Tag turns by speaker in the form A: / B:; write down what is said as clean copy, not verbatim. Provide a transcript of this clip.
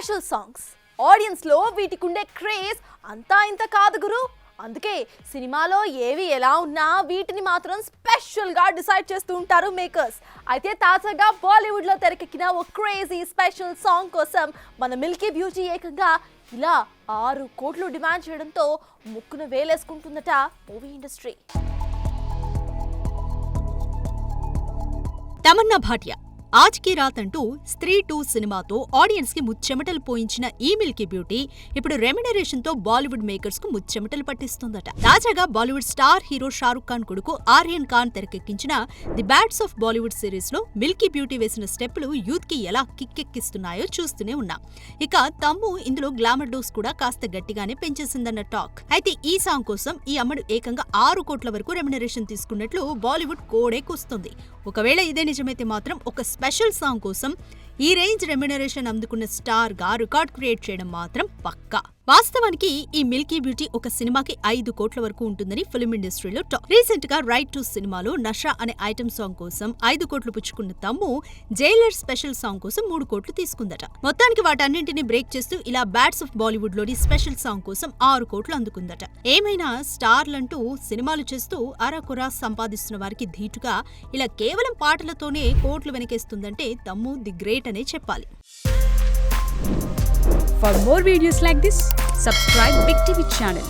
A: Special songs audience లో వీటికుండే craze అంతా ఇంత కాదు గురు. అందుకే సినిమాలో ఏవి ఎలా ఉన్నా వీటిని మాత్రం స్పెషల్ గా డిసైడ్ చేస్తూ ఉంటారు మేకర్స్. అయితే తాజాగా బాలీవుడ్ లో తెరకెక్కిన ఓ క్రేజీ స్పెషల్ సాంగ్ కోసం మన మిల్కీ బ్యూటీ ఏకంగా ఇలా 6 కోట్లు డిమాండ్ చేయడంతో ముక్కున వేలేసుకుంటుందట మూవీ ఇండస్ట్రీ.
B: తమన్నా భాటియా ఆజ్ కీ రాత్ అంటూ స్త్రీ 2 సినిమాతో ఆడియన్స్ కి ముచ్చెమటలు పోయించిన ఈ మిల్కీ బ్యూటీ ఇప్పుడు రెమ్యునరేషన్ తో బాలీవుడ్ మేకర్స్ కు ముచ్చెమటలు పట్టిస్తోందట. తాజాగా బాలీవుడ్ స్టార్ హీరో షారుఖ్ ఖాన్ కొడుకు ఆర్యన్ ఖాన్ తెరకెక్కించిన ది బ్యాడ్స్ ఆఫ్ బాలీవుడ్ సిరీస్ లో మిల్కీ బ్యూటీ వేసిన స్టెప్పులు యూత్ కి ఎలా కిక్కెక్కిస్తున్నాయో చూస్తూనే ఉన్నాం. ఇక తమ్ము ఇందులో గ్లామర్ డోస్ కూడా కాస్త గట్టిగానే పెంచేసిందన్న టాక్. అయితే ఈ సాంగ్ కోసం ఈ అమ్మడు ఏకంగా 6 కోట్ల వరకు రెమ్యునరేషన్ తీసుకున్నట్లు బాలీవుడ్ కోడే కూస్తుంది. ఒకవేళ ఇదే నిజమైతే మాత్రం ఒక స్పెషల్ సాంగ్ కోసం ఈ రేంజ్ రెమ్యునరేషన్ అందుకున్న స్టార్ గా రికార్డ్ క్రియేట్ చేయడం మాత్రం పక్కా. వాస్తవానికి ఈ మిల్కీ బ్యూటీ ఒక సినిమాకి 5 కోట్ల వరకు ఉంటుందని ఫిల్మ్ ఇండస్ట్రీలో టాక్. రీసెంట్ గా రైట్ టు సినిమాలో నషా అనే ఐటమ్ సాంగ్ కోసం 5 కోట్లు పుచ్చుకున్న తమ్ము జైలర్ స్పెషల్ సాంగ్ కోసం 3 కోట్లు తీసుకుందట. మొత్తానికి వాటన్నింటినీ బ్రేక్ చేస్తూ ఇలా బ్యాడ్స్ ఆఫ్ బాలీవుడ్ లోని స్పెషల్ సాంగ్ కోసం 6 కోట్లు అందుకుందట. ఏమైనా స్టార్లంటూ సినిమాలు చేస్తూ అరకొరా సంపాదిస్తున్న వారికి ధీటుగా ఇలా కేవలం పాటలతోనే కోట్లు వెనకేస్తుందంటే తమ్ము ది గ్రేట్ అనే చెప్పాలి.
C: For more videos like this, subscribe Big TV channel.